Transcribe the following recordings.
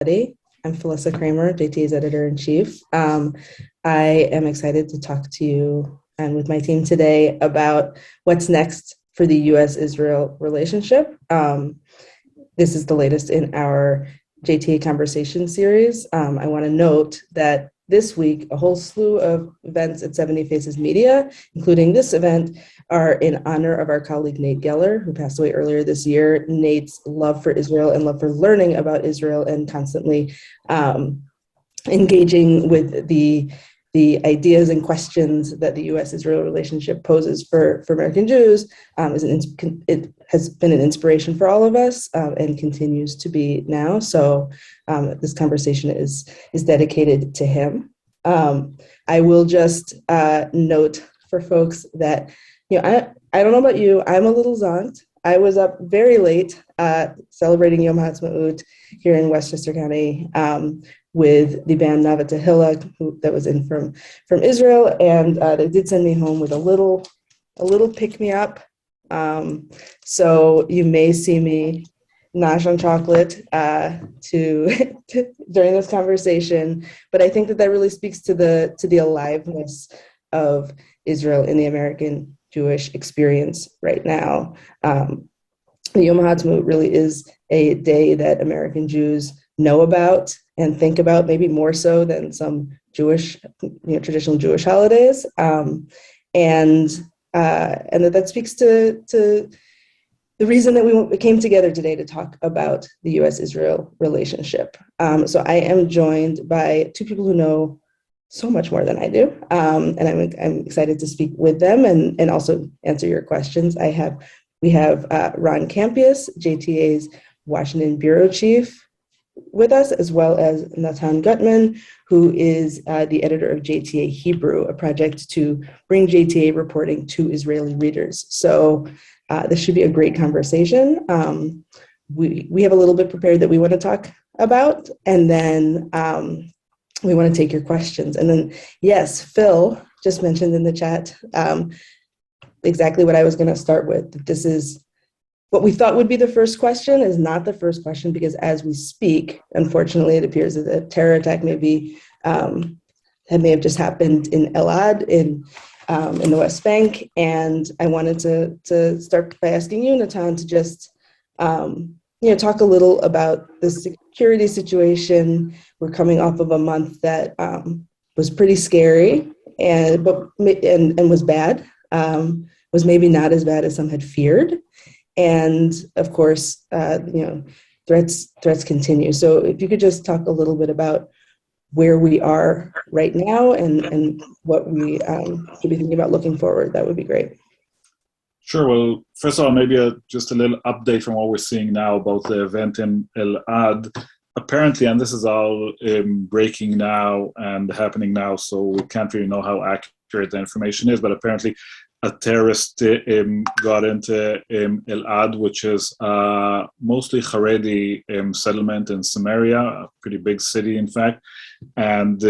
I'm Philissa Cramer, JTA's Editor-in-Chief. I am excited to talk to you and with my team today about what's next for the U.S. Israel relationship. This is the latest in our JTA conversation series. I want to note that this week, a whole slew of events at 70 Faces Media, including this event, are in honor of our colleague Nate Geller, who passed away earlier this year. Nate's love for Israel and love for learning about Israel and constantly engaging with the ideas and questions that the U.S.-Israel relationship poses for American Jews it has been an inspiration for all of us and continues to be now. So this conversation is dedicated to him. I will just note for folks that, I don't know about you, I'm a little zonked. I was up very late celebrating Yom HaAtzmaut here in Westchester County with the band Nava Tehillah that was in from Israel, and they did send me home with a little pick-me-up. So you may see me nosh on chocolate during this conversation, but I think that really speaks to the aliveness of Israel in the American Jewish experience right now. Yom HaAtzmaut really is a day that American Jews know about and think about, maybe more so than some Jewish, traditional Jewish holidays, and that speaks to the reason that we came together today to talk about the U.S.-Israel relationship. So I am joined by two people who know so much more than I do, and I'm excited to speak with them and also answer your questions. We have Ron Kampeas, JTA's Washington bureau chief, with us, as well as Natan Guttman, who is the editor of JTA Hebrew, a project to bring JTA reporting to Israeli readers. So this should be a great conversation. We have a little bit prepared that we want to talk about, and then we want to take your questions. And then, yes, Phil just mentioned in the chat exactly what I was going to start with. This is what we thought would be the first question is not the first question, because as we speak, unfortunately, it appears that a terror attack may have just happened in Elad in the West Bank. And I wanted to start by asking you, Natan, to just talk a little about the security situation. We're coming off of a month that was pretty scary and was bad. Was maybe not as bad as some had feared. And of course, threats continue. So if you could just talk a little bit about where we are right now and what we should be thinking about looking forward, that would be great. Sure. Well, first of all, maybe just a little update from what we're seeing now about the event in Elad. Apparently, and this is all breaking now and happening now, so we can't really know how accurate the information is, but apparently a terrorist got into Elad, which is mostly Haredi settlement in Samaria, a pretty big city, in fact, and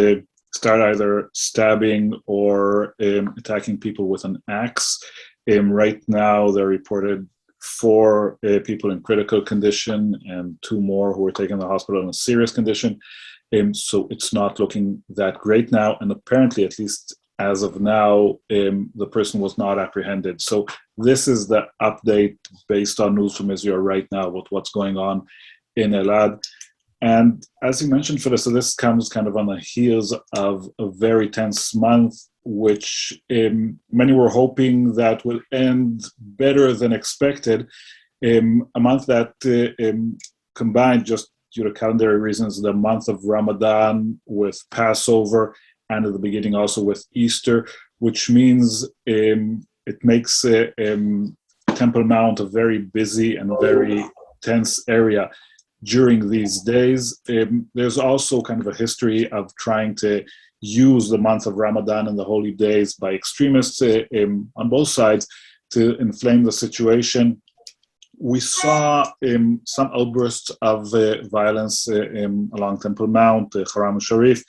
started either stabbing or attacking people with an axe. Right now, there are reported 4 people in critical condition and 2 more who were taken to the hospital in a serious condition. So it's not looking that great now, and apparently, at least as of now, the person was not apprehended. So this is the update based on news from Israel right now with what's going on in Elad. And as you mentioned, Philissa, so this comes kind of on the heels of a very tense month, which many were hoping that would end better than expected. A month that combined, just due to calendar reasons, the month of Ramadan with Passover, and at the beginning also with Easter, which means it makes Temple Mount a very busy and very tense area during these days. There's also kind of a history of trying to use the month of Ramadan and the holy days by extremists on both sides to inflame the situation. We saw some outbursts of violence along Temple Mount, Haram Sharif.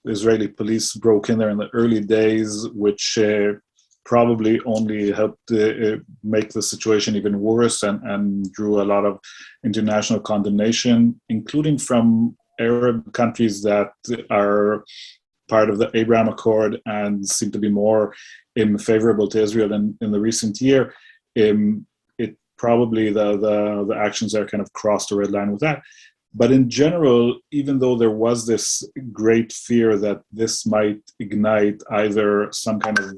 Israeli police broke in there in the early days, which probably only helped make the situation even worse and drew a lot of international condemnation, including from Arab countries that are part of the Abraham Accord and seem to be more favorable to Israel in the recent year. It probably the actions there kind of crossed the red line with that. But in general, even though there was this great fear that this might ignite either some kind of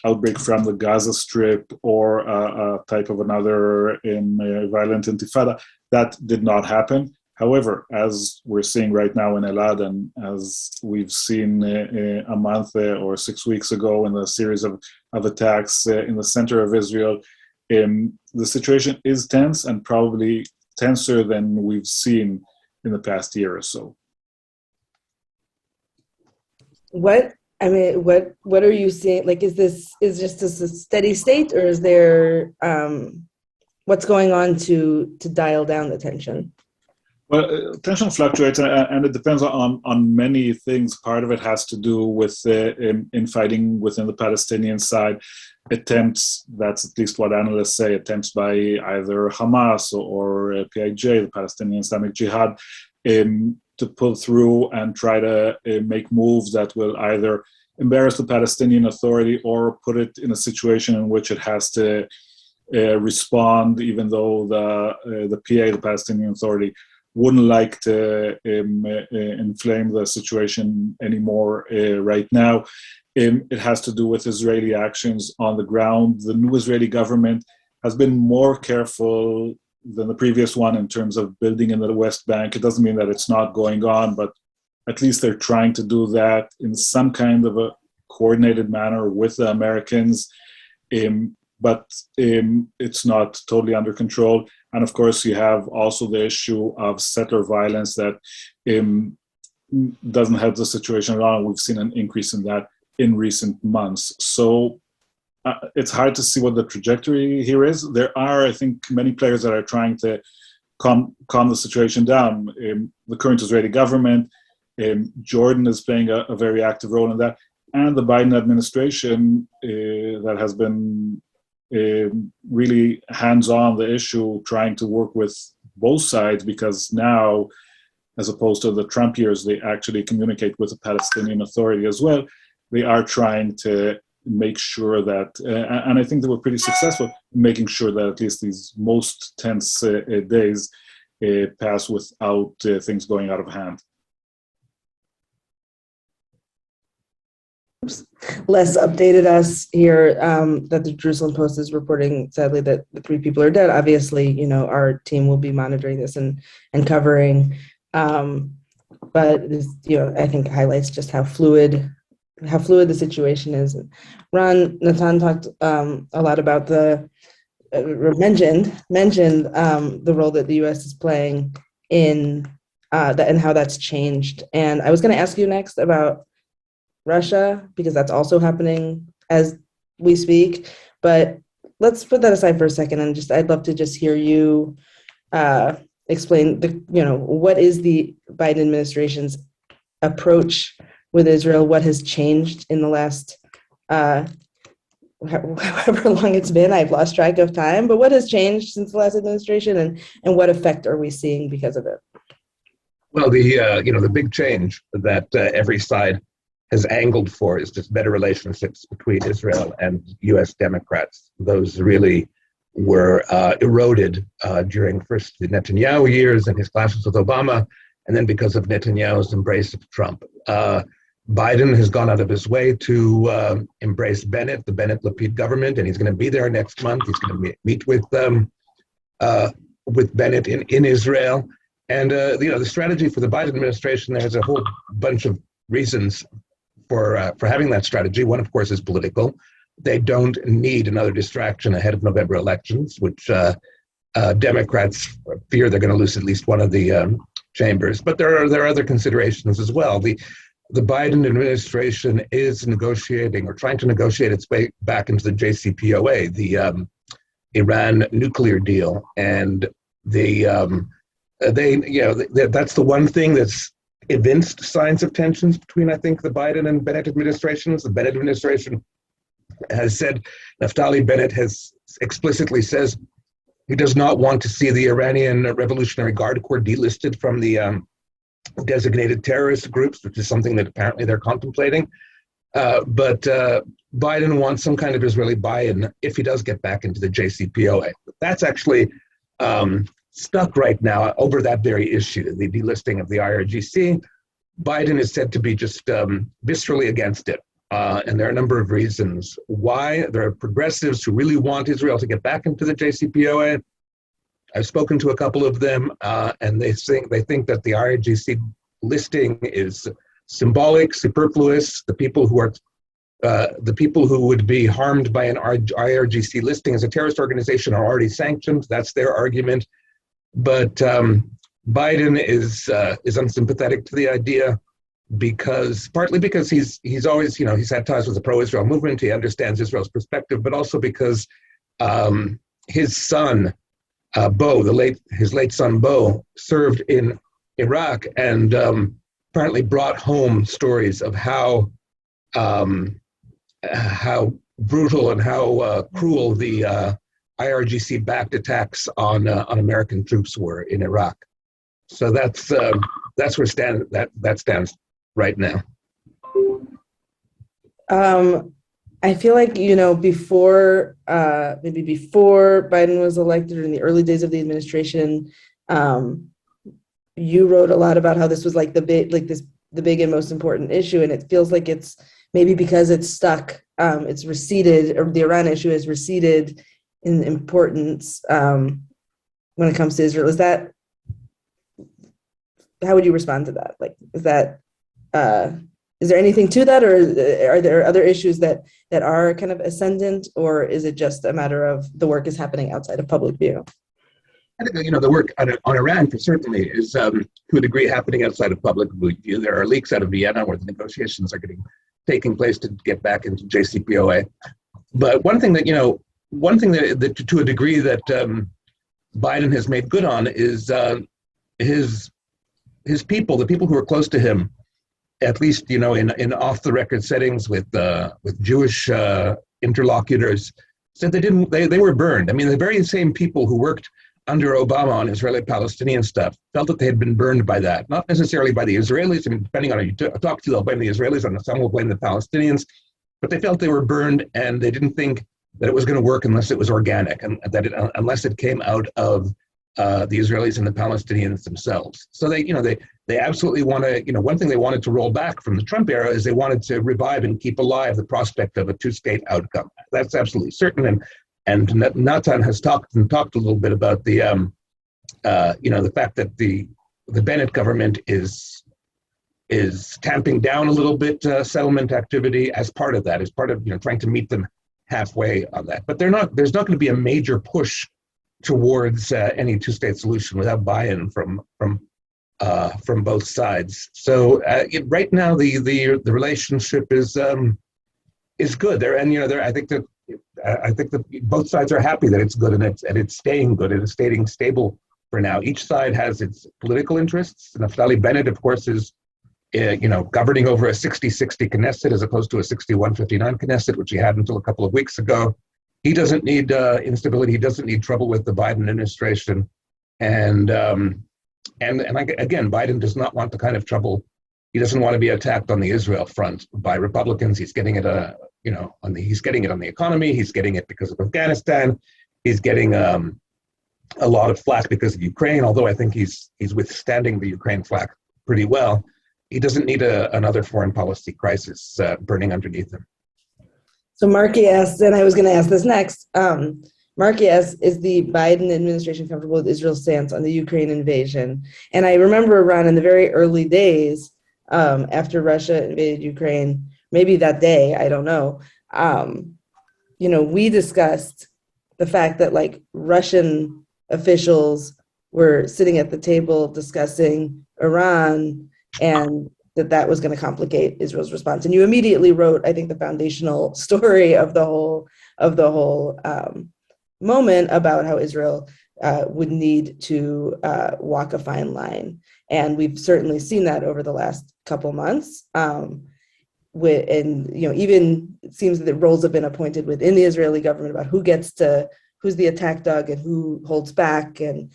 outbreak from the Gaza Strip or a type of another violent intifada, that did not happen. However, as we're seeing right now in Elad, and as we've seen a month or 6 weeks ago in the series of attacks in the center of Israel, the situation is tense and probably tenser than we've seen in the past year or so. What are you seeing? Like, is this a steady state, or is there what's going on to dial down the tension? Well, tension fluctuates, and it depends on many things. Part of it has to do with infighting within the Palestinian side, attempts, that's at least what analysts say, attempts by either Hamas or PIJ, the Palestinian Islamic Jihad, to pull through and try to make moves that will either embarrass the Palestinian Authority or put it in a situation in which it has to respond, even though the PA, the Palestinian Authority, wouldn't like to inflame the situation anymore right now. It has to do with Israeli actions on the ground. The new Israeli government has been more careful than the previous one in terms of building in the West Bank. It doesn't mean that it's not going on, but at least they're trying to do that in some kind of a coordinated manner with the Americans. But it's not totally under control. And of course, you have also the issue of settler violence that doesn't help the situation at all. We've seen an increase in that in recent months. So it's hard to see what the trajectory here is. There are, I think, many players that are trying to calm the situation down. The current Israeli government, Jordan is playing a very active role in that, and the Biden administration that has been really hands-on the issue, trying to work with both sides, because now, as opposed to the Trump years, they actually communicate with the Palestinian Authority as well. They are trying to make sure that, and I think they were pretty successful in making sure that at least these most tense days pass without things going out of hand. Les updated us here that the Jerusalem Post is reporting, sadly, that the 3 people are dead. Obviously, our team will be monitoring this and covering. But this, I think highlights just how fluid the situation is. Ron Natan talked a lot about mentioned the role that the U.S. is playing in that and how that's changed. And I was going to ask you next about Russia, because that's also happening as we speak. But let's put that aside for a second, and I'd love to just hear you explain what is the Biden administration's approach with Israel, what has changed in the last however long it's been. I've lost track of time, but what has changed since the last administration, and what effect are we seeing because of it? Well, the big change that every side has angled for is just better relationships between Israel and U.S. Democrats. Those really were eroded during first the Netanyahu years and his clashes with Obama, and then because of Netanyahu's embrace of Trump. Biden has gone out of his way to embrace Bennett, the Bennett-Lapid government, and he's going to be there next month. He's going to meet with Bennett in Israel. And the strategy for the Biden administration, there's a whole bunch of reasons for having that strategy. One, of course, is political. They don't need another distraction ahead of November elections, which Democrats fear they're going to lose at least one of the chambers. But there are other considerations as well. The Biden administration is negotiating or trying to negotiate its way back into the JCPOA, the Iran nuclear deal, and that's the one thing that's evinced signs of tensions between, I think, the Biden and Bennett administrations. The Bennett administration has said, Naftali Bennett has explicitly says he does not want to see the Iranian Revolutionary Guard Corps delisted from the designated terrorist groups, which is something that apparently they're contemplating. But Biden wants some kind of Israeli buy-in if he does get back into the JCPOA. That's actually stuck right now over that very issue, the delisting of the IRGC. Biden is said to be just viscerally against it. And there are a number of reasons why. There are progressives who really want Israel to get back into the JCPOA. I've spoken to a couple of them, and they think that the IRGC listing is symbolic, superfluous. The people who would be harmed by an IRGC listing as a terrorist organization are already sanctioned. That's their argument. But Biden is unsympathetic to the idea partly because he's always, he's had ties with the pro-Israel movement. He understands Israel's perspective, but also because his son, his late son, Bo, served in Iraq and apparently brought home stories of how brutal and how cruel the IRGC-backed attacks on American troops were in Iraq. So that's where that stands right now. I feel like, before Biden was elected, or in the early days of the administration, you wrote a lot about how this was like the big and most important issue, and it feels like it's maybe because it's stuck, it's receded, or the Iran issue has receded in importance when it comes to Israel. How would you respond to that? Is there anything to that, or are there other issues that are kind of ascendant, or is it just a matter of the work is happening outside of public view? I think the work on Iran certainly is to a degree happening outside of public view. There are leaks out of Vienna where the negotiations are taking place to get back into JCPOA. But one thing that to a degree that Biden has made good on is his people, the people who are close to him, at least in off-the-record settings with Jewish interlocutors, said they were burned. I mean, the very same people who worked under Obama on Israeli-Palestinian stuff felt that they had been burned by that, not necessarily by the Israelis. I mean, depending on who you talk to, they'll blame the Israelis, and some will blame the Palestinians, but they felt they were burned, and they didn't think that it was going to work unless it was organic, and that unless it came out of the Israelis and the Palestinians themselves. So they absolutely want to, one thing they wanted to roll back from the Trump era is they wanted to revive and keep alive the prospect of a two-state outcome. That's absolutely certain. And Natan has talked a little bit about the fact that the Bennett government is tamping down a little bit settlement activity as part of that, as part of trying to meet them halfway on that. But there's not going to be a major push towards any two-state solution without buy-in from both sides. So right now the relationship is good there, and I think that both sides are happy that it's good, and it's staying good, and it's staying stable for now. Each side has its political interests. Naftali Bennett, of course, is governing over a 60-60 Knesset as opposed to a 61-59 Knesset, which he had until a couple of weeks ago. He doesn't need instability. He doesn't need trouble with the Biden administration, and again, Biden does not want the kind of trouble. He doesn't want to be attacked on the Israel front by Republicans. He's getting it, he's getting it on the economy. He's getting it because of Afghanistan. He's getting a lot of flack because of Ukraine. Although I think he's withstanding the Ukraine flack pretty well. He doesn't need another foreign policy crisis burning underneath him. So Marky asks, and I was going to ask this next, Marky asks, is the Biden administration comfortable with Israel's stance on the Ukraine invasion? And I remember, Ron, in the very early days after Russia invaded Ukraine, maybe that day, I don't know, we discussed the fact that Russian officials were sitting at the table discussing Iran, and that was going to complicate Israel's response. And you immediately wrote, I think, the foundational story of the whole moment about how Israel would need to walk a fine line. And we've certainly seen that over the last couple months. even it seems that roles have been appointed within the Israeli government about who's the attack dog and who holds back. And,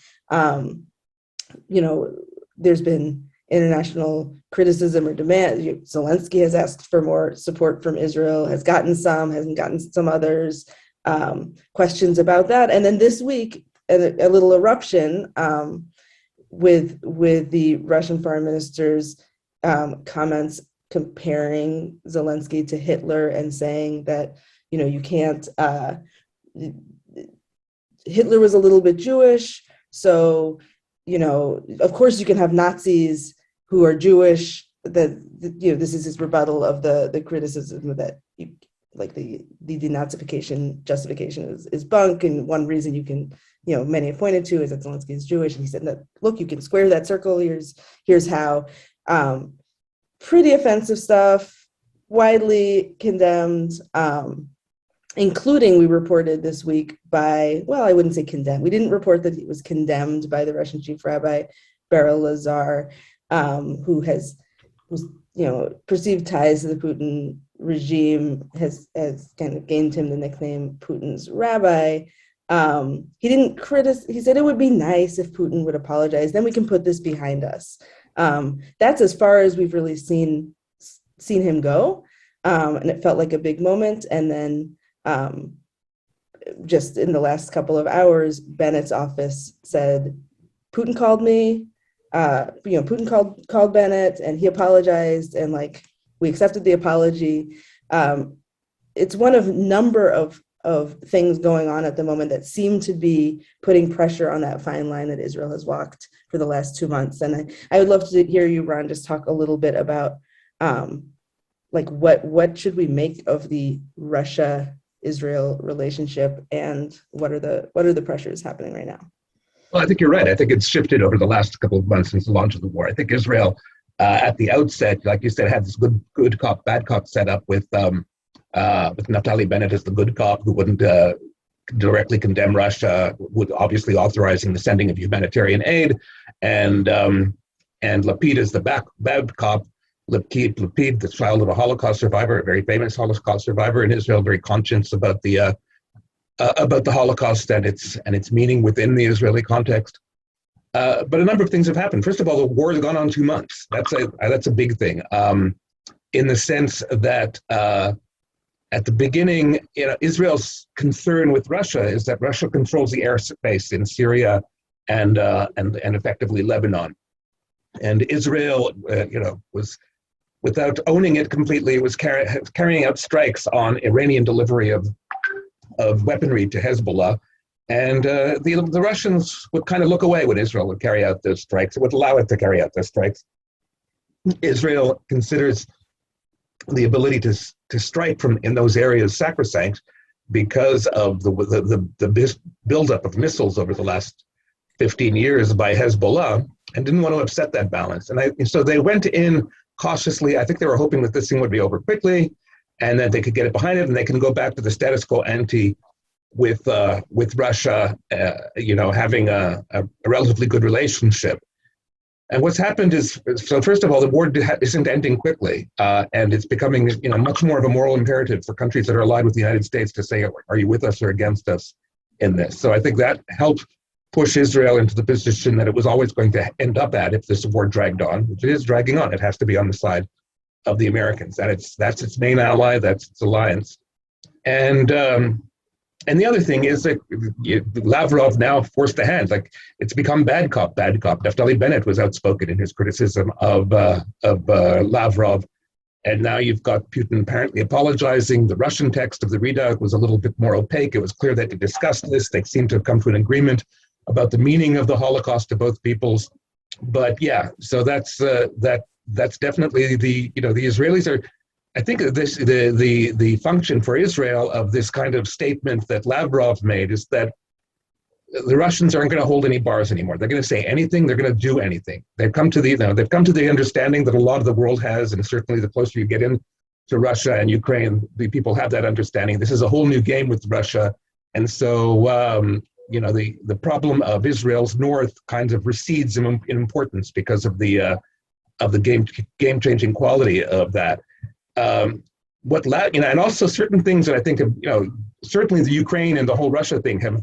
there's been international criticism or demand. Zelensky has asked for more support from Israel, has gotten some, hasn't gotten some others, questions about that. And then this week, a little eruption with the Russian foreign minister's comments comparing Zelensky to Hitler and saying that, you can't, Hitler was a little bit Jewish, so, of course you can have Nazis who are Jewish. This is his rebuttal of the criticism that the denazification justification is bunk, and one reason you can, many have pointed to is that Zelensky is Jewish, and he said that, look, you can square that circle. Here's how. Pretty offensive stuff, widely condemned, including, we reported this week I wouldn't say condemned. We didn't report that it was condemned by the Russian chief rabbi, Beryl Lazar, who has perceived ties to the Putin regime, has kind of gained him the nickname Putin's rabbi. He didn't he said it would be nice if Putin would apologize, then we can put this behind us. That's as far as we've really seen him go. And it felt like a big moment. And then just in the last couple of hours, Bennett's office said, Putin called me, Putin called Bennett and he apologized, and we accepted the apology. It's one of number of things going on at the moment that seem to be putting pressure on that fine line that Israel has walked for the last 2 months. And I would love to hear you, Ron, just talk a little bit about what should we make of the Russia-Israel relationship, and what are the pressures happening right now? Well, I think you're right. I think it's shifted over the last couple of months since the launch of the war. I think Israel, at the outset, like you said, had this good cop, bad cop set up with Naftali Bennett as the good cop who wouldn't directly condemn Russia, would obviously authorizing the sending of humanitarian aid, and Lapid as the bad cop. Lapid, the child of a Holocaust survivor, a very famous Holocaust survivor in Israel, very conscious about the Holocaust and its meaning within the Israeli context. But a number of things have happened. First of all, the war has gone on 2 months. That's a big thing, in the sense that at the beginning, Israel's concern with Russia is that Russia controls the airspace in Syria and effectively Lebanon, and Israel, was, without owning it completely, was carrying out strikes on Iranian delivery of weaponry to Hezbollah. And the Russians would kind of look away when Israel would carry out those strikes. It would allow it to carry out those strikes. Israel considers the ability to strike from in those areas sacrosanct because of the buildup of missiles over the last 15 years by Hezbollah, and didn't want to upset that balance. And so they went in cautiously. I think they were hoping that this thing would be over quickly, and that they could get it behind it, and they can go back to the status quo ante with Russia, having a relatively good relationship. And what's happened is, so first of all, the war isn't ending quickly, and it's becoming, much more of a moral imperative for countries that are allied with the United States to say, are you with us or against us in this? So I think that helped push Israel into the position that it was always going to end up at if this war dragged on, which it is dragging on. It has to be on the side of the Americans. That's its main ally, that's its alliance. And the other thing is that Lavrov now forced the hand. It's become bad cop. Naftali Bennett was outspoken in his criticism of Lavrov. And now you've got Putin apparently apologizing. The Russian text of the readout was a little bit more opaque. It was clear that they discussed this. They seemed to have come to an agreement about the meaning of the Holocaust to both peoples. But yeah, so that's definitely the Israelis are. I think the function for Israel of this kind of statement that Lavrov made is that the Russians aren't going to hold any bars anymore. They're going to say anything. They're going to do anything. They've come to the understanding that a lot of the world has, and certainly the closer you get into Russia and Ukraine, the people have that understanding. This is a whole new game with Russia, and so the problem of Israel's north kind of recedes in importance because of the game-changing quality of that. and also certain things that I think have, certainly the Ukraine and the whole Russia thing have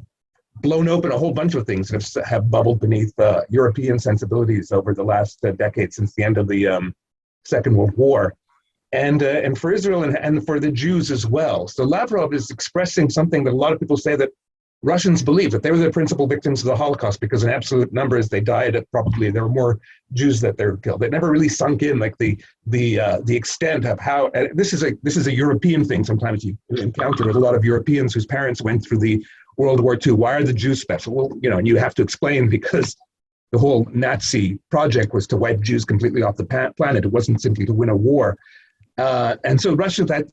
blown open a whole bunch of things that have bubbled beneath European sensibilities over the last decade since the end of the Second World War, and for Israel and for the Jews as well. So Lavrov is expressing something that a lot of people say that Russians believe, that they were the principal victims of the Holocaust, because in absolute numbers they died. There were more Jews that they were killed. It never really sunk in, like the extent of how. This is a European thing. Sometimes you encounter with a lot of Europeans whose parents went through the World War II. Why are the Jews special? Well, and you have to explain, because the whole Nazi project was to wipe Jews completely off the planet. It wasn't simply to win a war. And so Russia, that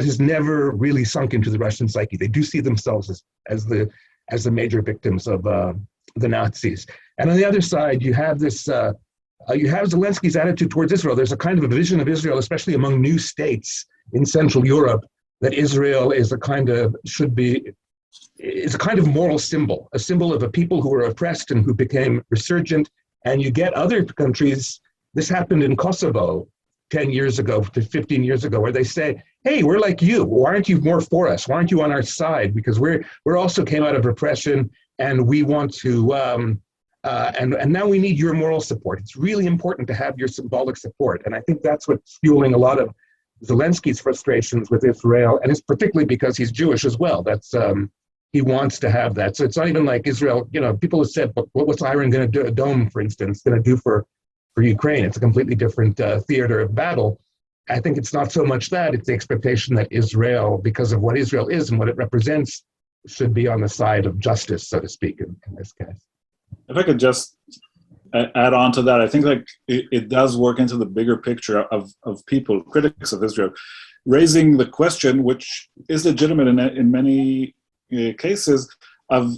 has never really sunk into the Russian psyche. They do see themselves as the major victims of the Nazis. And on the other side, you have this. You have Zelensky's attitude towards Israel. There's a kind of a vision of Israel, especially among new states in Central Europe, that Israel is a kind of moral symbol, a symbol of a people who were oppressed and who became resurgent. And you get other countries. This happened in Kosovo 10 years ago to 15 years ago, where they say, hey, we're like you. Why aren't you more for us? Why aren't you on our side? Because we're also came out of repression, and we want to, and now we need your moral support. It's really important to have your symbolic support. And I think that's what's fueling a lot of Zelensky's frustrations with Israel, and it's particularly because he's Jewish as well. That's he wants to have that. So it's not even like Israel, people have said, but what's Iran going to do, Dome, for instance, going to do for Ukraine? It's a completely different theater of battle. I think it's not so much that, it's the expectation that Israel, because of what Israel is and what it represents, should be on the side of justice, so to speak, in this case. If I could just add on to that, I think it does work into the bigger picture of people, critics of Israel, raising the question, which is legitimate in many cases, of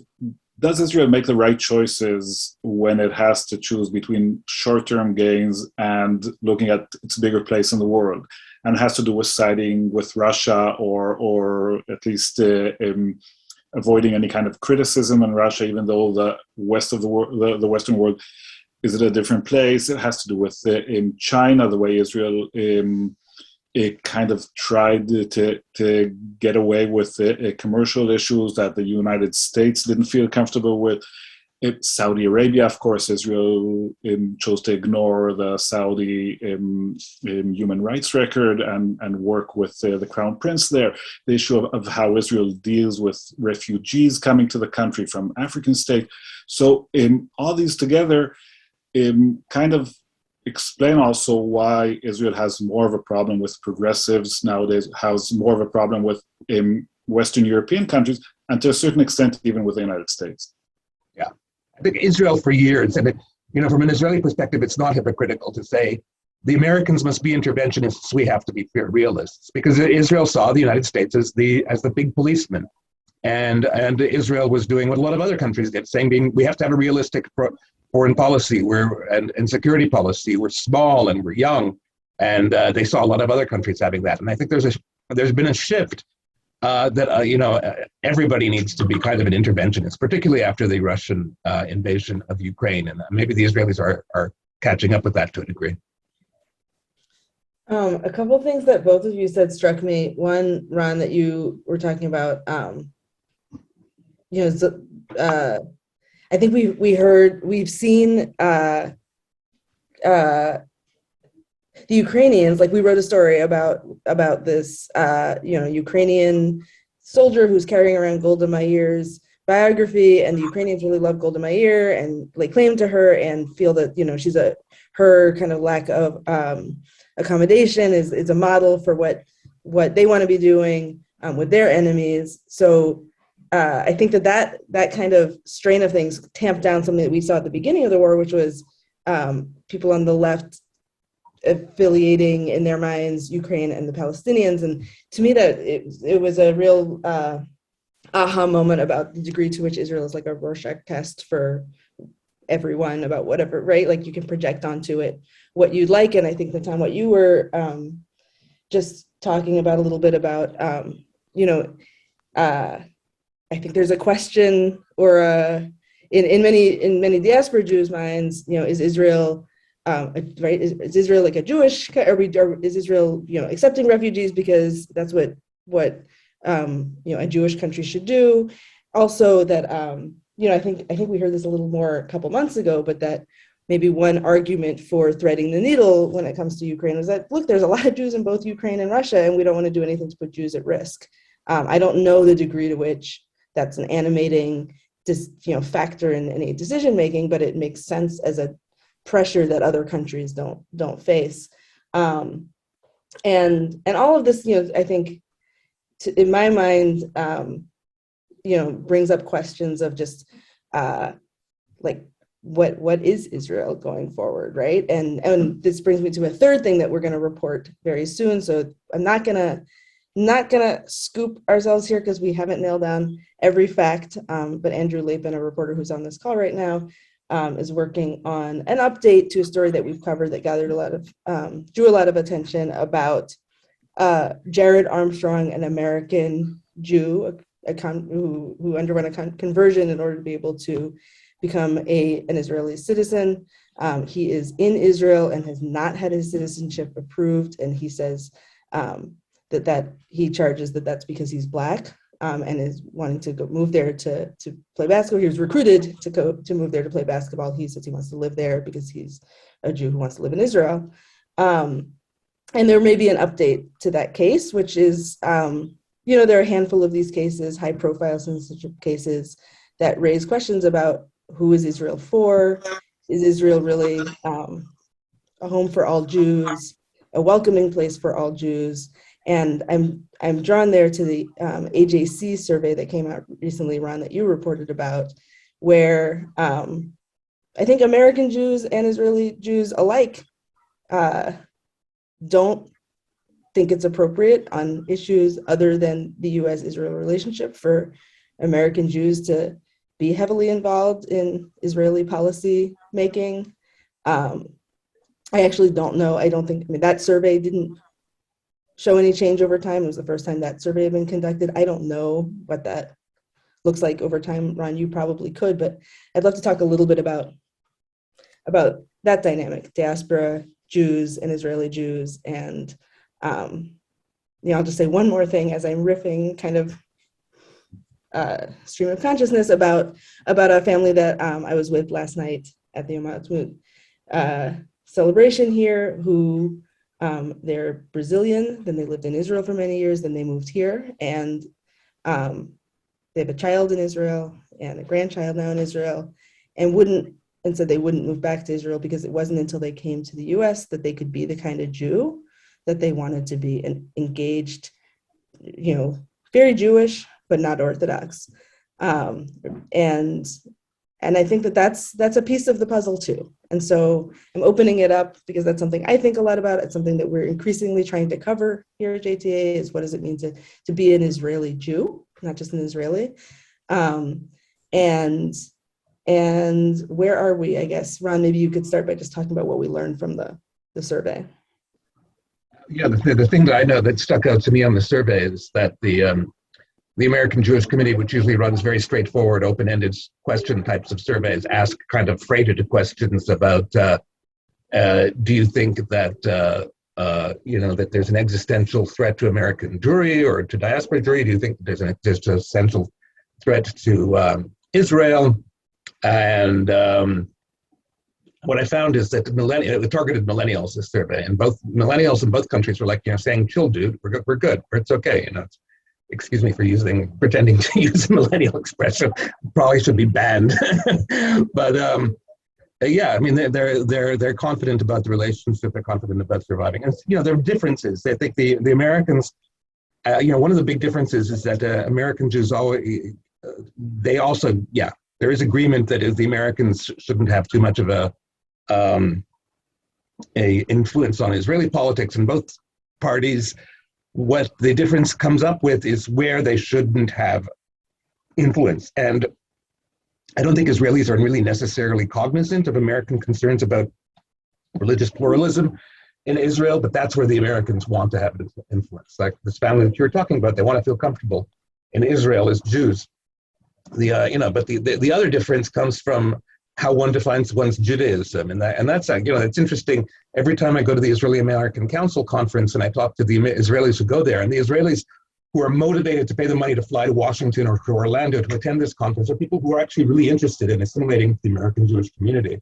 does Israel make the right choices when it has to choose between short-term gains and looking at its bigger place in the world? And it has to do with siding with Russia, or at least avoiding any kind of criticism in Russia, even though the west of the world, the Western world, is at a different place. It has to do with in China, the way Israel it kind of tried to get away with commercial issues that the United States didn't feel comfortable with. Saudi Arabia, of course, Israel chose to ignore the Saudi human rights record and work with the Crown Prince there. The issue of how Israel deals with refugees coming to the country from African states. So all these together kind of explain also why Israel has more of a problem with progressives nowadays, has more of a problem with Western European countries, and to a certain extent, even with the United States. Yeah, I think Israel for years, and from an Israeli perspective, it's not hypocritical to say the Americans must be interventionists, we have to be realists, because Israel saw the United States as the big policeman. And Israel was doing what a lot of other countries did, saying we have to have a realistic foreign policy and security policy. We're small and we're young, and they saw a lot of other countries having that. And I think there's been a shift that everybody needs to be kind of an interventionist, particularly after the Russian invasion of Ukraine, and maybe the Israelis are catching up with that to a degree. A couple of things that both of you said struck me. One, Ron, that you were talking about. I think we've seen the Ukrainians, like we wrote a story about this, Ukrainian soldier who's carrying around Golda Meir's biography, and the Ukrainians really love Golda Meir and lay claim to her and feel that, she's her kind of lack of accommodation is a model for what they want to be doing with their enemies. So I think that kind of strain of things tamped down something that we saw at the beginning of the war, which was people on the left affiliating in their minds Ukraine and the Palestinians. And to me, that it was a real aha moment about the degree to which Israel is like a Rorschach test for everyone about whatever, right? Like you can project onto it what you'd like. And I think that's on what you were just talking about a little bit about, I think there's a question, or in many diaspora Jews' minds, is Israel right? Is Israel like a Jewish? Or is Israel, accepting refugees because that's what a Jewish country should do? Also, that I think we heard this a little more a couple months ago, but that maybe one argument for threading the needle when it comes to Ukraine was that, look, there's a lot of Jews in both Ukraine and Russia, and we don't want to do anything to put Jews at risk. I don't know the degree to which that's an animating factor in any decision making, but it makes sense as a pressure that other countries don't face. And all of this, I think, in my mind, brings up questions of just what is Israel going forward, right? And this brings me to a third thing that we're going to report very soon. So I'm not gonna scoop ourselves here because we haven't nailed down every fact. But Andrew Lapin, a reporter who's on this call right now, is working on an update to a story that we've covered that gathered drew a lot of attention about Jared Armstrong, an American Jew who underwent a conversion in order to be able to become an Israeli citizen. He is in Israel and has not had his citizenship approved, and he says that he charges that's because he's Black, and is wanting to move there to play basketball. He was recruited to move there to play basketball. He says he wants to live there because he's a Jew who wants to live in Israel. And there may be an update to that case, which is, there are a handful of these cases, high-profile citizenship cases, that raise questions about who is Israel for? Is Israel really a home for all Jews, a welcoming place for all Jews? And I'm drawn there to the AJC survey that came out recently, Ron, that you reported about, where I think American Jews and Israeli Jews alike don't think it's appropriate on issues other than the U.S. Israel relationship for American Jews to be heavily involved in Israeli policy making. I actually don't know. That survey didn't show any change over time. It was the first time that survey had been conducted. I don't know what that looks like over time. Ron, you probably could, but I'd love to talk a little bit about that dynamic, diaspora Jews and Israeli Jews. And I'll just say one more thing as I'm riffing kind of stream of consciousness about a family that I was with last night at the Yom HaAtzmaut celebration here, who they're Brazilian, then they lived in Israel for many years, then they moved here, and they have a child in Israel and a grandchild now in Israel, and said they wouldn't move back to Israel because it wasn't until they came to the U.S. that they could be the kind of Jew that they wanted to be, and engaged, very Jewish, but not Orthodox. And I think that's a piece of the puzzle too. And so I'm opening it up because that's something I think a lot about. It's something that we're increasingly trying to cover here at JTA, is what does it mean to be an Israeli Jew, not just an Israeli. And where are we, I guess? Ron, maybe you could start by just talking about what we learned from the survey. Yeah, the thing that I know that stuck out to me on the survey is that the American Jewish Committee, which usually runs very straightforward, open-ended question types of surveys, ask kind of freighted questions about, do you think that, that there's an existential threat to American Jewry or to diaspora Jewry? Do you think there's an existential threat to Israel? And what I found is that it targeted millennials, this survey, and both millennials in both countries were like, saying, chill, dude, we're good, it's okay, excuse me for pretending to use a millennial expression, probably should be banned. But they're confident about the relationship, they're confident about surviving. And there are differences. I think the Americans, one of the big differences is that American Jews there is agreement that the Americans shouldn't have too much of a influence on Israeli politics in both parties. What the difference comes up with is where they shouldn't have influence. And I don't think Israelis are really necessarily cognizant of American concerns about religious pluralism in Israel, but that's where the Americans want to have influence. Like this family that you're talking about, they want to feel comfortable in Israel as Jews. But the other difference comes from how one defines one's Judaism, and that's it's interesting. Every time I go to the Israeli-American Council conference and I talk to the Israelis who go there, and the Israelis who are motivated to pay the money to fly to Washington or to Orlando to attend this conference are people who are actually really interested in assimilating the American Jewish community.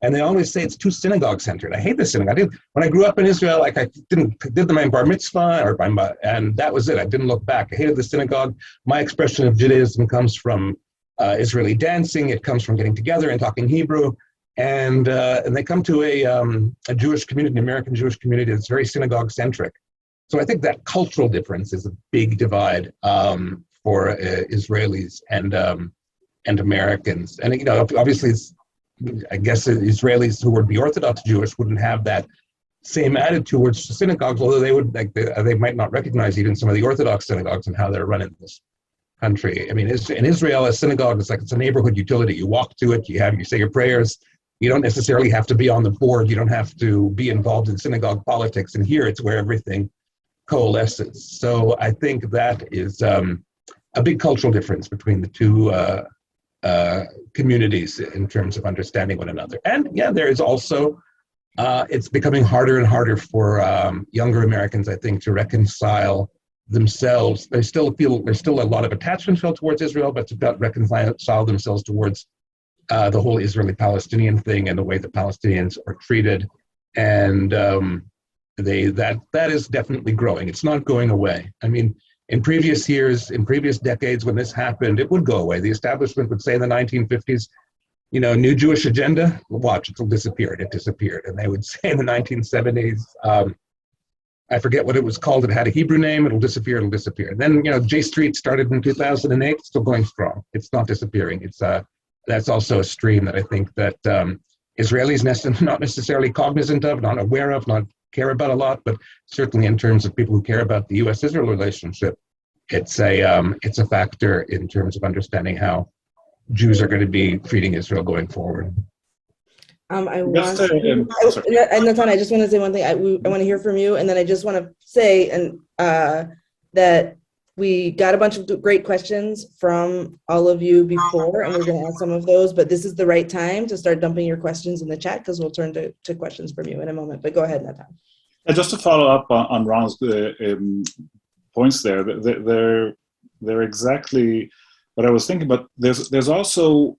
And they always say it's too synagogue-centered. I hate the synagogue. When I grew up in Israel, I did my bar mitzvah, and that was it. I didn't look back. I hated the synagogue. My expression of Judaism comes from Israeli dancing. It comes from getting together and talking Hebrew. And they come to a Jewish community, an American Jewish community that's very synagogue-centric. So I think that cultural difference is a big divide for Israelis and Americans. And obviously, I guess Israelis who would be Orthodox Jewish wouldn't have that same attitude towards synagogues, although they would they might not recognize even some of the Orthodox synagogues and how they're run in this country. I mean, in Israel, a synagogue is it's a neighborhood utility. You walk to it, you say your prayers. You don't necessarily have to be on the board. You don't have to be involved in synagogue politics. And here, it's where everything coalesces. So I think that is a big cultural difference between the two communities in terms of understanding one another. And yeah, there is also, it's becoming harder and harder for younger Americans, I think, to reconcile themselves. They still feel there's still a lot of attachment felt towards Israel, but to reconcile themselves towards the whole Israeli-Palestinian thing and the way the Palestinians are treated. And that is definitely growing. It's not going away. I mean, in previous years, in previous decades, when this happened, it would go away. The establishment would say in the 1950s, new Jewish agenda, watch, it'll disappear. It disappeared. And they would say in the 1970s, I forget what it was called. It had a Hebrew name. It'll disappear. It'll disappear. And then, J Street started in 2008, still going strong. It's not disappearing. It's that's also a stream that I think that Israelis not necessarily cognizant of, not aware of, not care about a lot, but certainly in terms of people who care about the U.S. Israel relationship, it's a factor in terms of understanding how Jews are going to be treating Israel going forward. Natan, I just want to say one thing. I want to hear from you, and then I just want to say that we got a bunch of great questions from all of you before, and we're going to ask some of those, but this is the right time to start dumping your questions in the chat because we'll turn to questions from you in a moment. But go ahead, Natan. And just to follow up on Ron's points there, they're exactly what I was thinking, but there's also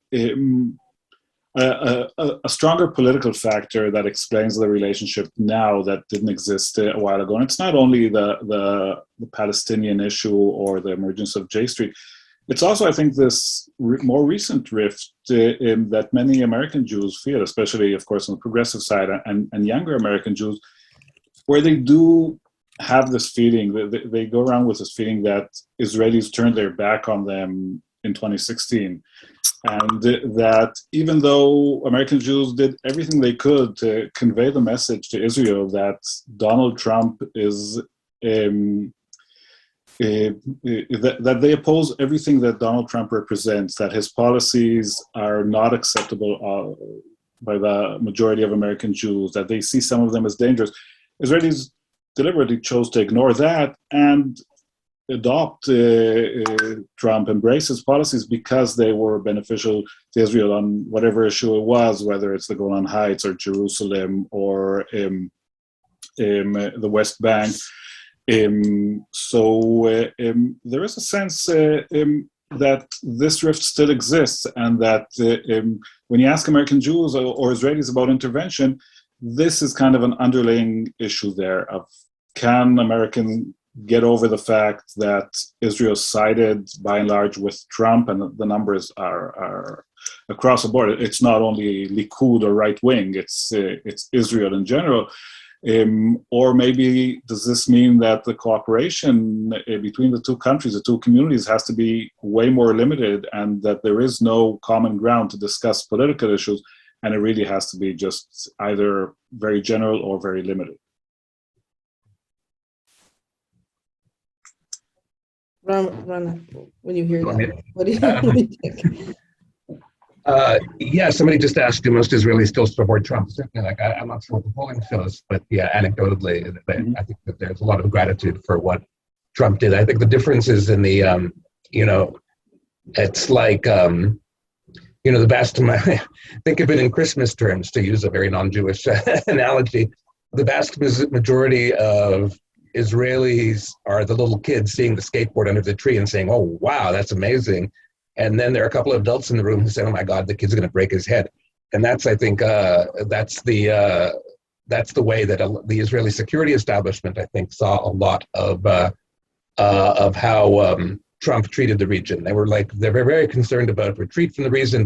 a stronger political factor that explains the relationship now that didn't exist a while ago. And it's not only the Palestinian issue or the emergence of J Street. It's also, I think, this more recent rift that many American Jews feel, especially, of course, on the progressive side and younger American Jews, where they do have this feeling, they go around with this feeling that Israelis turned their back on them in 2016. And that even though American Jews did everything they could to convey the message to Israel that Donald Trump is, that they oppose everything that Donald Trump represents, that his policies are not acceptable by the majority of American Jews, that they see some of them as dangerous, Israelis deliberately chose to ignore that and adopt Trump, embrace his policies because they were beneficial to Israel on whatever issue it was, whether it's the Golan Heights or Jerusalem or the West Bank. So there is a sense that this rift still exists, and that when you ask American Jews or Israelis about intervention, this is kind of an underlying issue there of can American get over the fact that Israel sided by and large with Trump, and the numbers are across the board. It's not only Likud or right wing; it's Israel in general. Or maybe does this mean that the cooperation between the two countries, the two communities, has to be way more limited, and that there is no common ground to discuss political issues, and it really has to be just either very general or very limited? Ron, when you hear that, what do you think? Yeah, somebody just asked, do most Israelis still support Trump? Certainly, I'm not sure what the polling shows, but yeah, anecdotally, I think that there's a lot of gratitude for what Trump did. I think the difference is in the, it's like, the vast, think of it in Christmas terms, to use a very non-Jewish analogy. The vast majority of Israelis are the little kids seeing the skateboard under the tree and saying, "Oh, wow, that's amazing." And then there are a couple of adults in the room who say, "Oh my God, the kid's going to break his head." And that's, I think, that's the way that the Israeli security establishment, I think, saw a lot of how Trump treated the region. They're very concerned about retreat from the region,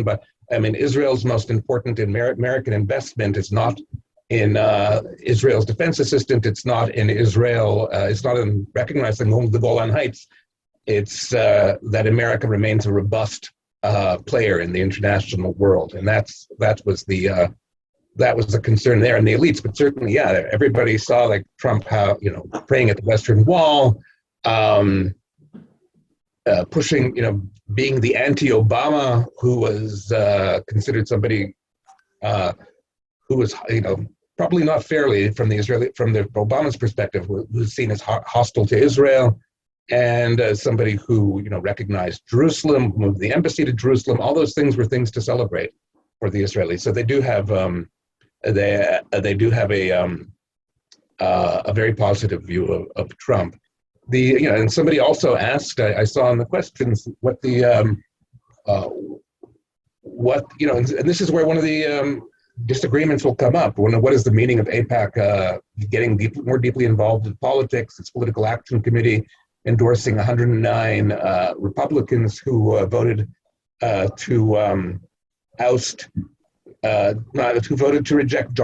but I mean, Israel's most important American investment is not in Israel's defense assistant. It's not in Israel. It's not in recognizing the Golan Heights. It's that America remains a robust player in the international world, and that was the concern there in the elites. But certainly, yeah, everybody saw like Trump praying at the Western Wall. Pushing, being the anti-Obama, who was considered somebody who was, probably not fairly from the Obama's perspective, who's seen as hostile to Israel, and somebody who, recognized Jerusalem, moved the embassy to Jerusalem. All those things were things to celebrate for the Israelis. So they do have a very positive view of Trump. And somebody also asked, I saw in the questions, and this is where one of the disagreements will come up. What is the meaning of AIPAC getting more deeply involved in politics? Its political action committee endorsing 109 Republicans who voted to oust, who voted to reject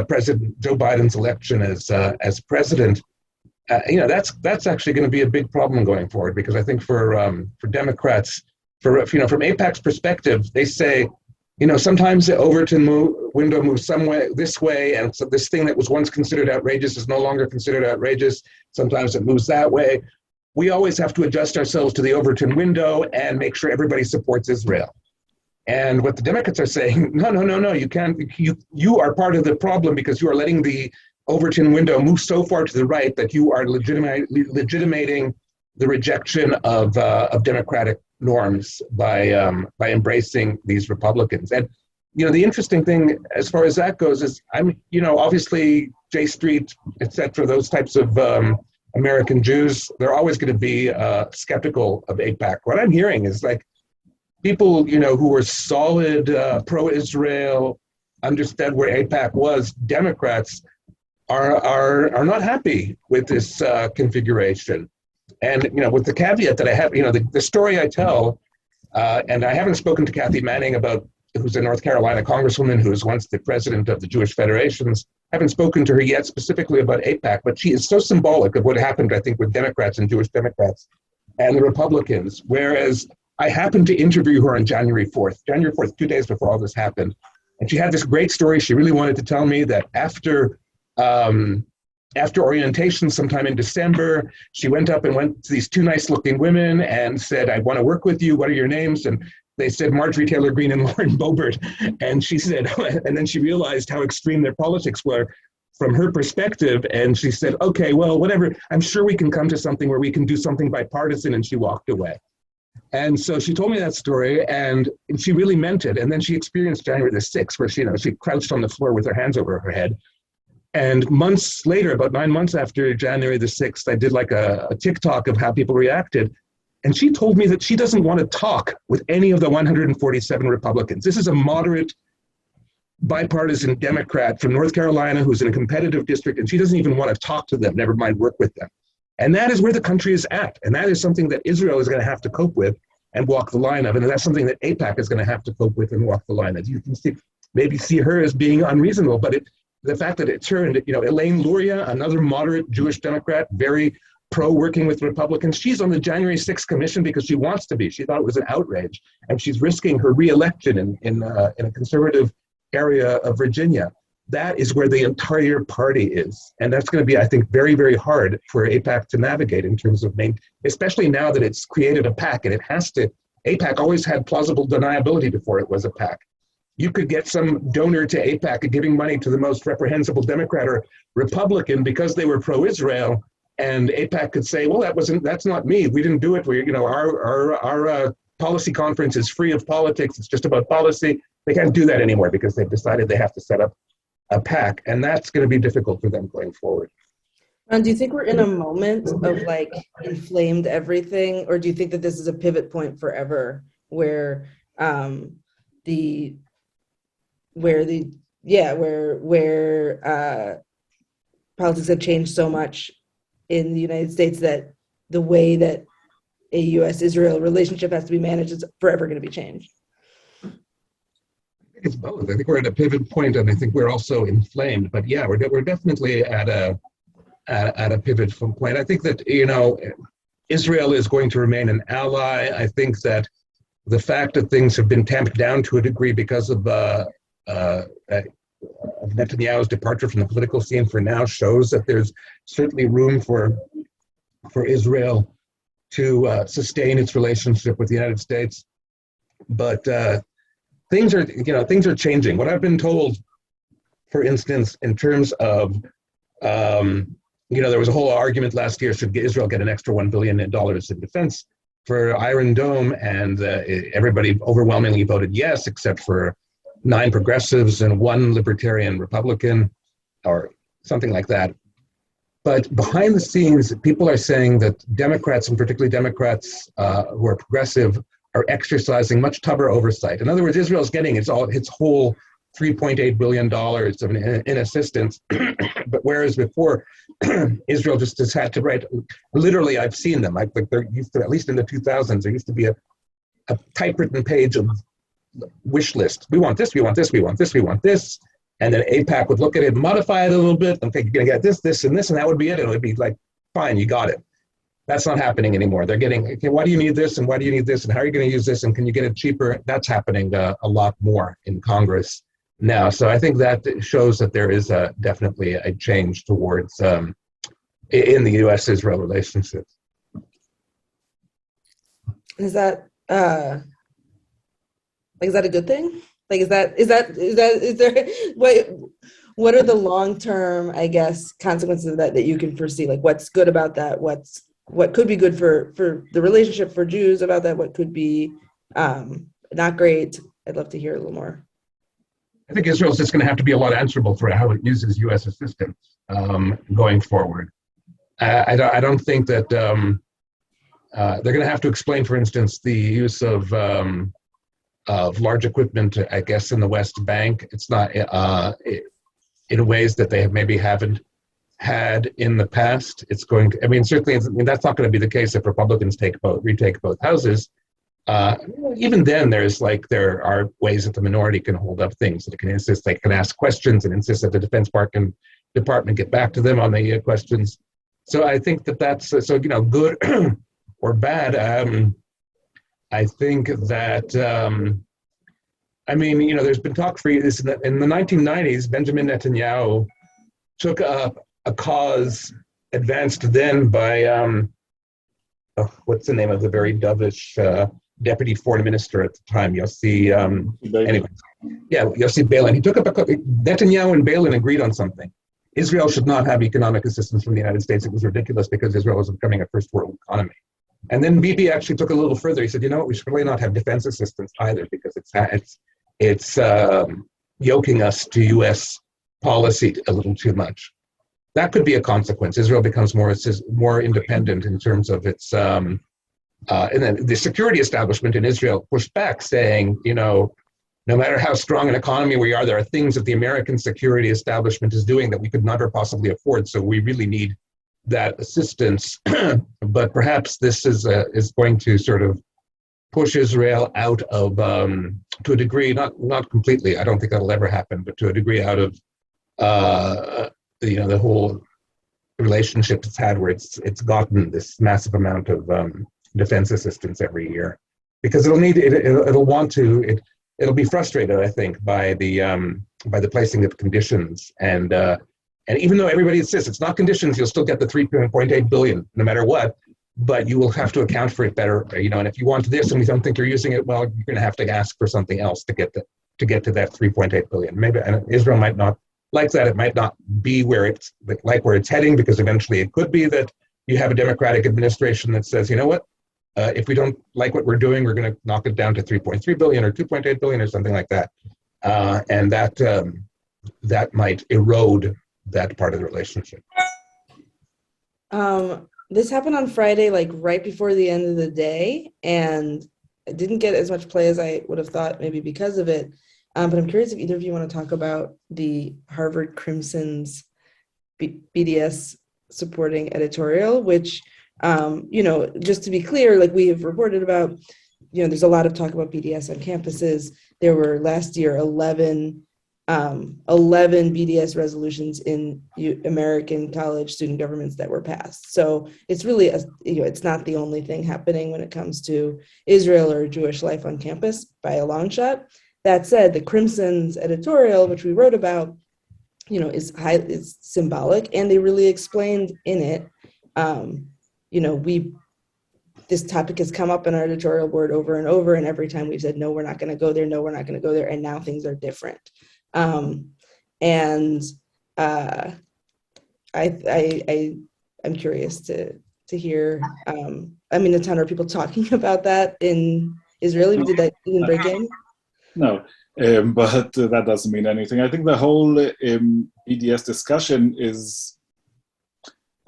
President Joe Biden's election as president. That's actually going to be a big problem going forward, because I think for Democrats, from AIPAC's perspective, they say, sometimes the Overton window moves this way, and so this thing that was once considered outrageous is no longer considered outrageous. Sometimes it moves that way. We always have to adjust ourselves to the Overton window and make sure everybody supports Israel. And what the Democrats are saying, no, you can't. You are part of the problem, because you are letting the Overton window move so far to the right that you are legitimating the rejection of democratic norms by embracing these Republicans. And the interesting thing as far as that goes is, obviously J Street, etc., those types of American Jews, they're always going to be skeptical of AIPAC. What I'm hearing is like people who were solid pro-Israel, understood where AIPAC was, Democrats are not happy with this configuration. And, with the caveat that I have, the story I tell, and I haven't spoken to Kathy Manning who's a North Carolina congresswoman who was once the president of the Jewish Federations. I haven't spoken to her yet specifically about AIPAC, but she is so symbolic of what happened, I think, with Democrats and Jewish Democrats and the Republicans. Whereas I happened to interview her on January 4th, 2 days before all this happened. And she had this great story. She really wanted to tell me that after orientation sometime in December, she went up and went to these two nice looking women and said, "I want to work with you. What are your names?" And they said Marjorie Taylor Greene and Lauren Boebert. And she said, and then she realized how extreme their politics were from her perspective. And she said, "Okay, well, whatever. I'm sure we can come to something where we can do something bipartisan." And she walked away. And so she told me that story, and she really meant it. And then she experienced January the 6th, where she crouched on the floor with her hands over her head. And months later, about 9 months after January the 6th, I did like a TikTok of how people reacted. And she told me that she doesn't want to talk with any of the 147 Republicans. This is a moderate, bipartisan Democrat from North Carolina who's in a competitive district, and she doesn't even want to talk to them, never mind work with them. And that is where the country is at. And that is something that Israel is going to have to cope with and walk the line of. And that's something that AIPAC is going to have to cope with and walk the line of. You can maybe see her as being unreasonable, but the fact that it turned, Elaine Luria, another moderate Jewish Democrat, very pro-working with Republicans, she's on the January 6th commission because she wants to be. She thought it was an outrage, and she's risking her re-election in a conservative area of Virginia. That is where the entire party is. And that's going to be, I think, very, very hard for AIPAC to navigate in terms of especially now that it's created a PAC, and AIPAC always had plausible deniability before it was a PAC. You could get some donor to AIPAC giving money to the most reprehensible Democrat or Republican because they were pro-Israel, and AIPAC could say, "Well, that's not me. We didn't do it. Our policy conference is free of politics. It's just about policy. They can't do that anymore because they've decided they have to set up a PAC, and that's going to be difficult for them going forward. And do you think we're in a moment of like inflamed everything, or do you think that this is a pivot point forever where politics have changed so much in the United States that the way that a U.S.-Israel relationship has to be managed is forever going to be changed? It's both. I think we're at a pivot point, and I think we're also inflamed. But yeah, we're definitely at a pivot point. I think that, Israel is going to remain an ally. I think that the fact that things have been tamped down to a degree because of Netanyahu's departure from the political scene for now shows that there's certainly room for Israel to sustain its relationship with the United States. But things are changing. What I've been told, for instance, in terms of there was a whole argument last year, should Israel get an extra $1 billion in defense for Iron Dome, and everybody overwhelmingly voted yes, except for 9 progressives and 1 libertarian Republican, or something like that. But behind the scenes, people are saying that Democrats, and particularly Democrats who are progressive, are exercising much tougher oversight. In other words, Israel's getting its whole $3.8 billion in assistance. But whereas before, Israel just has had to write, literally, I've seen them, there used to, at least in the 2000s, there used to be a typewritten page of wish list. We want this, we want this, we want this, we want this. And then AIPAC would look at it, modify it a little bit, okay, you're gonna get this, this, and this, and that would be it. And it would be like, fine, you got it. That's not happening anymore. They're getting, okay, why do you need this, and why do you need this, and how are you gonna use this, and can you get it cheaper? That's happening a lot more in Congress now. So I think that shows that there is definitely a change towards, in the U.S.-Israel relationship. Is that a good thing? Like, is there, what are the long-term, I guess, consequences of that you can foresee? Like, what's good about that? What could be good for the relationship for Jews about that? What could be not great? I'd love to hear a little more. I think Israel's just going to have to be a lot answerable for how it uses U.S. assistance going forward. I don't think that they're going to have to explain, for instance, the use of large equipment, I guess, in the West Bank. It's not in ways that they maybe haven't had in the past. It's going to, certainly, that's not going to be the case if Republicans retake both houses. Even then, there are ways that the minority can hold up things. They can insist, they can ask questions and insist that the Defense Department get back to them on the questions. So I think that's good or bad. I think that there's been talk for years in the 1990s. Benjamin Netanyahu took up a cause advanced then by what's the name of the very dovish deputy foreign minister at the time, Yossi Beilin. He took up Netanyahu and Beilin agreed on something. Israel should not have economic assistance from the United States. It was ridiculous because Israel was becoming a first world economy. And then Bibi actually took a little further. He said, we should really not have defense assistance either because it's yoking us to U.S. policy a little too much. That could be a consequence. Israel becomes more independent in terms of its, and then the security establishment in Israel pushed back saying, no matter how strong an economy we are, there are things that the American security establishment is doing that we could never possibly afford. So we really need that assistance. But perhaps this is going to sort of push Israel out of, to a degree, not completely, I don't think that'll ever happen, but to a degree out of, the whole relationship it's had where it's gotten this massive amount of defense assistance every year. Because it'll be frustrated, I think, by the placing of conditions. And even though everybody insists it's not conditions, you'll still get the $3.8 billion no matter what. But you will have to account for it better, And if you want this and we don't think you're using it well, you're going to have to ask for something else to get to that $3.8 billion. Maybe Israel might not like that. It might not be where it's heading, because eventually it could be that you have a Democratic administration that says, you know what, If we don't like what we're doing, we're going to knock it down to 3.3 billion or 2.8 billion or something like that. And that might erode that part of the relationship. This happened on Friday, like right before the end of the day, and it didn't get as much play as I would have thought, maybe because of it. But I'm curious if either of you want to talk about the Harvard Crimson's BDS supporting editorial, which, just to be clear, like we have reported about, there's a lot of talk about BDS on campuses. There were last year 11 BDS resolutions in American college student governments that were passed. So it's really, it's not the only thing happening when it comes to Israel or Jewish life on campus by a long shot. That said, the Crimson's editorial, which we wrote about, is symbolic, and they really explained in it, this topic has come up in our editorial board over and over, and every time we've said, no, we're not going to go there, no, we're not going to go there, and now things are different. I'm curious to hear. A ton of people talking about that in Israel. Did that even break in? No, but that doesn't mean anything. I think the whole BDS discussion is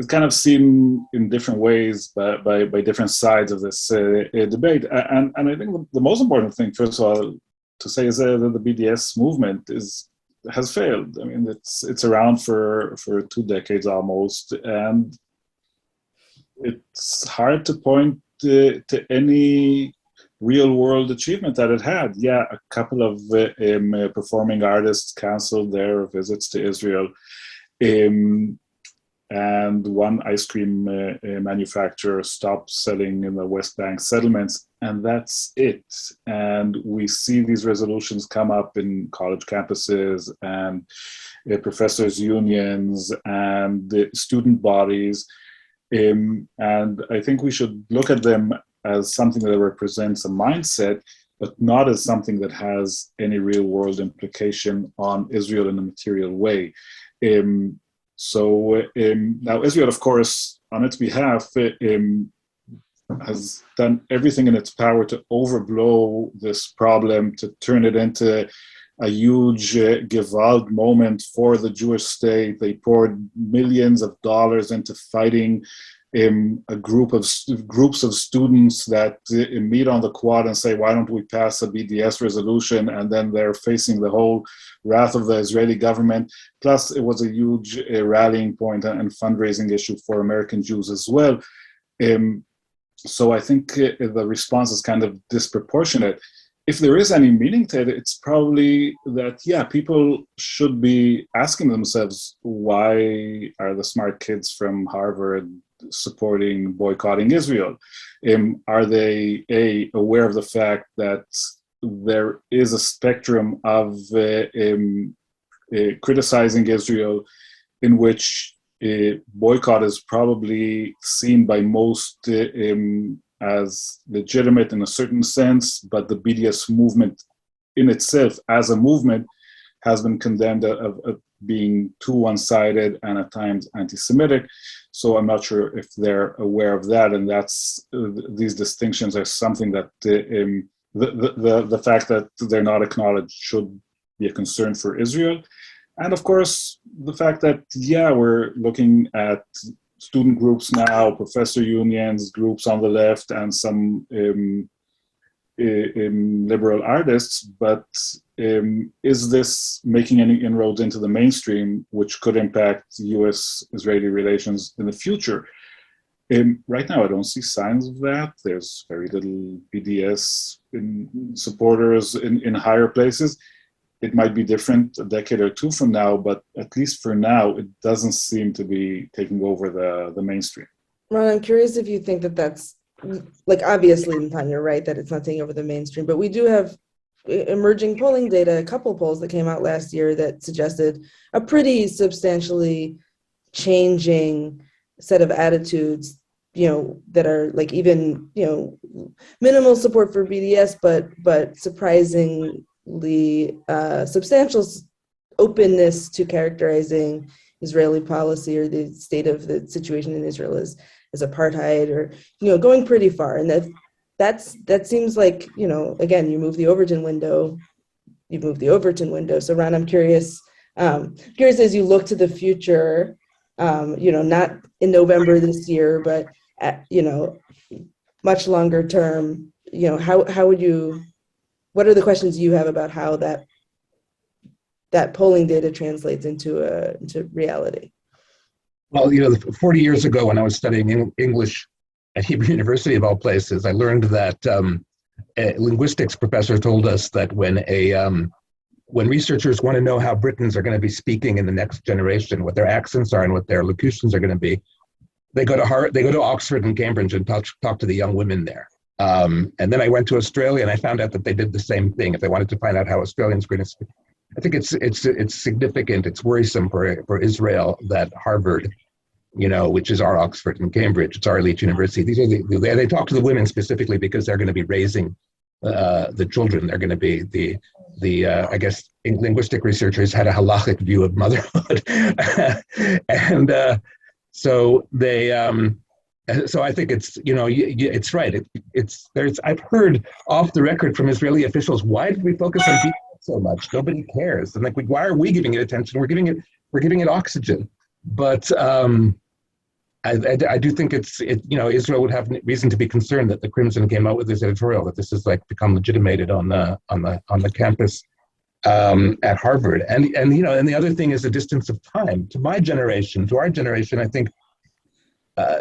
kind of seen in different ways by different sides of this debate. And I think the most important thing, first of all, to say is that the BDS movement has failed. I mean, it's around for 2 decades almost, and it's hard to point to any real world achievement that it had. Yeah, a couple of performing artists canceled their visits to Israel, and one ice cream manufacturer stopped selling in the West Bank settlements, and that's it. And we see these resolutions come up in college campuses and professors' unions and student bodies, and I think we should look at them as something that represents a mindset, but not as something that has any real world implication on Israel in a material way. So now Israel, of course, on its behalf, has done everything in its power to overblow this problem, to turn it into a huge Gewalt moment for the Jewish state. They poured millions of dollars into fighting a groups of students that meet on the quad and say, why don't we pass a BDS resolution? And then they're facing the whole wrath of the Israeli government. Plus, it was a huge rallying point and fundraising issue for American Jews as well. So I think the response is kind of disproportionate. If there is any meaning to it, it's probably that, people should be asking themselves, why are the smart kids from Harvard boycotting Israel? Are they aware of the fact that there is a spectrum of criticizing Israel in which boycott is probably seen by most as legitimate in a certain sense, but the BDS movement in itself as a movement has been condemned of being too one-sided and at times anti-Semitic. So I'm not sure if they're aware of that, and that's these distinctions are something that the fact that they're not acknowledged should be a concern for Israel. And of course, the fact that, we're looking at student groups now, professor unions, groups on the left, and some liberal artists, but is this making any inroads into the mainstream, which could impact U.S.-Israeli relations in the future? Right now, I don't see signs of that. There's very little BDS supporters in higher places. It might be different a decade or two from now, but at least for now, it doesn't seem to be taking over the mainstream. Ron, I'm curious if you think that that's, like, obviously, Natan, you're right that it's not taking over the mainstream, but we do have emerging polling data, a couple polls that came out last year that suggested a pretty substantially changing set of attitudes, that are like even, minimal support for BDS, but surprisingly substantial openness to characterizing Israeli policy or the state of the situation in Israel as apartheid, or going pretty far. And that seems like, again, you move the Overton window. So Ron, I'm curious as you look to the future, not in November this year, but much longer term, how would you, what are the questions you have about how that polling data translates into reality? Well, 40 years ago when I was studying English at Hebrew University of all places, I learned that a linguistics professor told us that when researchers want to know how Britons are going to be speaking in the next generation, what their accents are and what their locutions are going to be, they go to Oxford and Cambridge and talk to the young women there. And then I went to Australia and I found out that they did the same thing. If they wanted to find out how Australians are going to speak, I think it's significant. It's worrisome for Israel that Harvard, which is our Oxford and Cambridge, it's our elite university. They talk to the women specifically because they're going to be raising the children. They're going to be I guess linguistic researchers had a halachic view of motherhood, and so they. So I think it's it's right. I've heard off the record from Israeli officials, why did we focus on people so much? Nobody cares. And like, why are we giving it attention? We're giving it oxygen. But I do think Israel would have reason to be concerned that the Crimson came out with this editorial that this has become legitimated on the campus at Harvard. And the other thing is the distance of time. To our generation, I think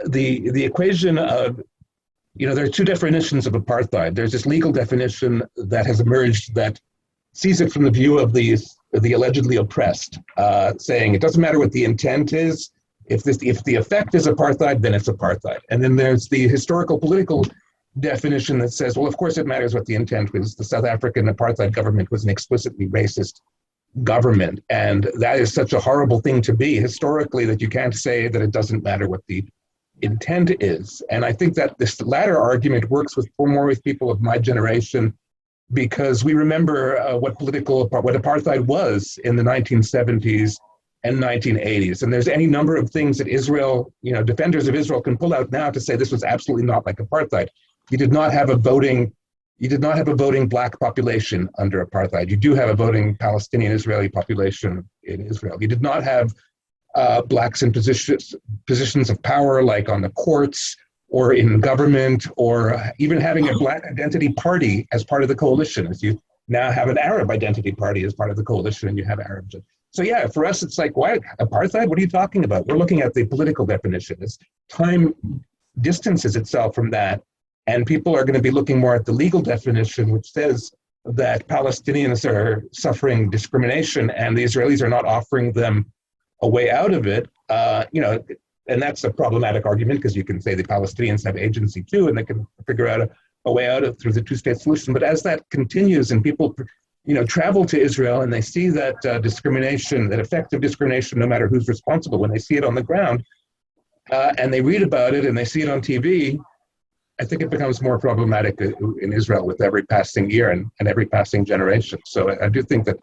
the equation of there are two definitions of apartheid. There's this legal definition that has emerged that sees it from the view of the allegedly oppressed, saying it doesn't matter what the intent is. If the effect is apartheid, then it's apartheid. And then there's the historical political definition that says, well, of course it matters what the intent was. The South African apartheid government was an explicitly racist government. And that is such a horrible thing to be historically that you can't say that it doesn't matter what the intent is. And I think that this latter argument works more with people of my generation, because we remember what apartheid was in the 1970s and 1980s. And there's any number of things that Israel, defenders of Israel can pull out now to say this was absolutely not like apartheid. You did not have a voting black population under apartheid. You do have a voting Palestinian Israeli population in Israel. You did not have blacks in positions of power, like on the courts or in government, or even having a black identity party as part of the coalition, as you now have an Arab identity party as part of the coalition, and you have Arabs. So yeah, for us, it's like, why apartheid? What are you talking about? We're looking at the political definition. As time distances itself from that, and people are going to be looking more at the legal definition, which says that Palestinians are suffering discrimination and the Israelis are not offering them a way out of it. And that's a problematic argument, because you can say the Palestinians have agency too, and they can figure out a way out through the two-state solution. But as that continues and people travel to Israel and they see that discrimination, that effective discrimination, no matter who's responsible, when they see it on the ground and they read about it and they see it on TV, I think it becomes more problematic in Israel with every passing year and every passing generation. So I do think that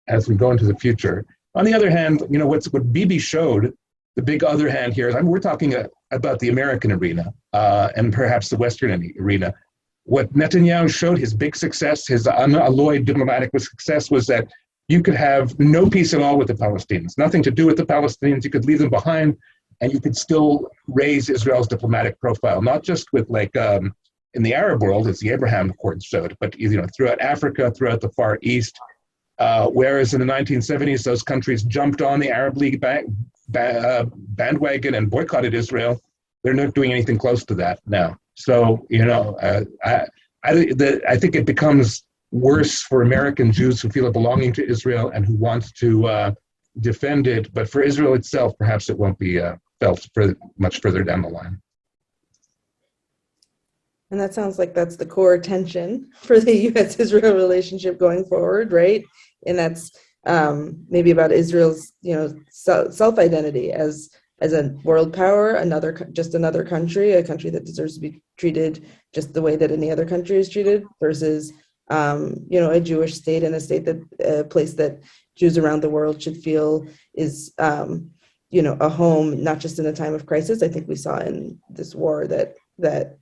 as we go into the future, on the other hand, what Bibi showed, the big other hand here is, we're talking about the American arena and perhaps the Western arena. What Netanyahu showed, his big success, his unalloyed diplomatic success, was that you could have no peace at all with the Palestinians, nothing to do with the Palestinians. You could leave them behind, and you could still raise Israel's diplomatic profile, not just with in the Arab world, as the Abraham Accords showed, but throughout Africa, throughout the Far East. Whereas in the 1970s, those countries jumped on the Arab League bandwagon and boycotted Israel. They're not doing anything close to that now. So, I think it becomes worse for American Jews who feel a belonging to Israel and who want to defend it. But for Israel itself, perhaps it won't be felt much further down the line. And that sounds like that's the core tension for the U.S. Israel relationship going forward, right? And that's maybe about Israel's, self-identity as a world power, just another country, a country that deserves to be treated just the way that any other country is treated, versus, a Jewish state and a place that Jews around the world should feel is a home, not just in a time of crisis. I think we saw in this war that that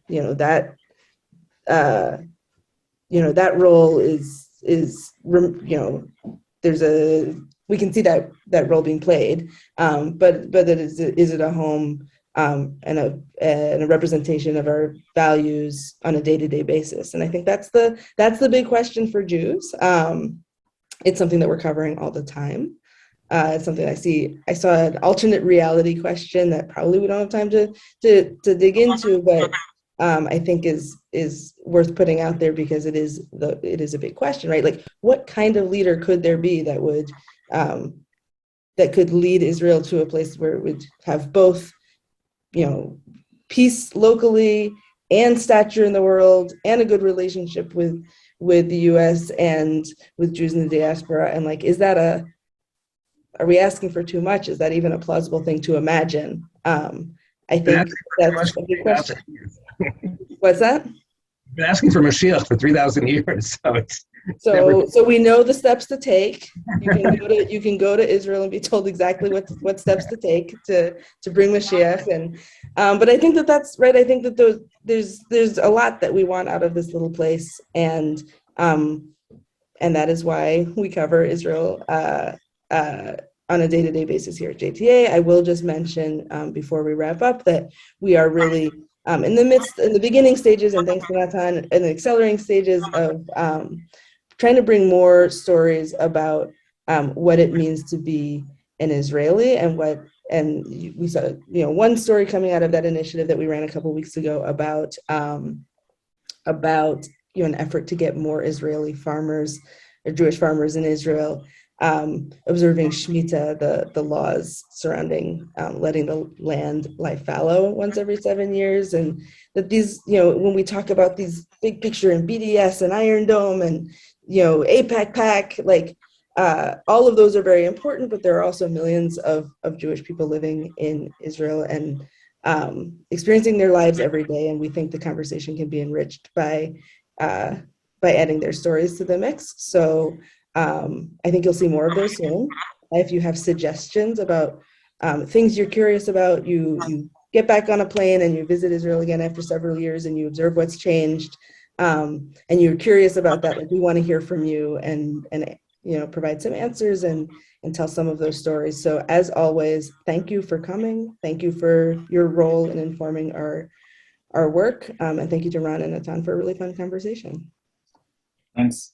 role is we can see that role being played, but that is it a home and a representation of our values on a day-to-day basis? And I think that's the big question for Jews. It's something that we're covering all the time. It's something I saw an alternate reality question that probably we don't have time to dig into, but I think is worth putting out there because it is a big question, right? Like, what kind of leader could there be that could lead Israel to a place where it would have both, peace locally and stature in the world and a good relationship with the U.S. and with Jews in the diaspora? And like, are we asking for too much? Is that even a plausible thing to imagine? I think that's a big question. What's that? We've been asking for Mashiach for 3,000 years, so we know the steps to take. You can go to Israel and be told exactly what steps to take to bring Mashiach. And but I think that's right. I think that there's a lot that we want out of this little place, and that is why we cover Israel on a day-to-day basis here at JTA. I will just mention before we wrap up that we are really in the beginning stages, and thanks to Natan, in the accelerating stages of trying to bring more stories about what it means to be an Israeli, and we saw one story coming out of that initiative that we ran a couple weeks ago about an effort to get more Israeli farmers or Jewish farmers in Israel observing Shemitah, the laws surrounding letting the land lie fallow once every 7 years. And that these, when we talk about these big picture and BDS and Iron Dome and, APAC PAC, like all of those are very important, but there are also millions of Jewish people living in Israel and experiencing their lives every day. And we think the conversation can be enriched by adding their stories to the mix. So I think you'll see more of those soon. If you have suggestions about things you're curious about, you get back on a plane and you visit Israel again after several years and you observe what's changed, and you're curious about that, like, we want to hear from you and provide some answers and tell some of those stories. So as always, thank you for coming. Thank you for your role in informing our work. And thank you to Ron and Natan for a really fun conversation. Thanks.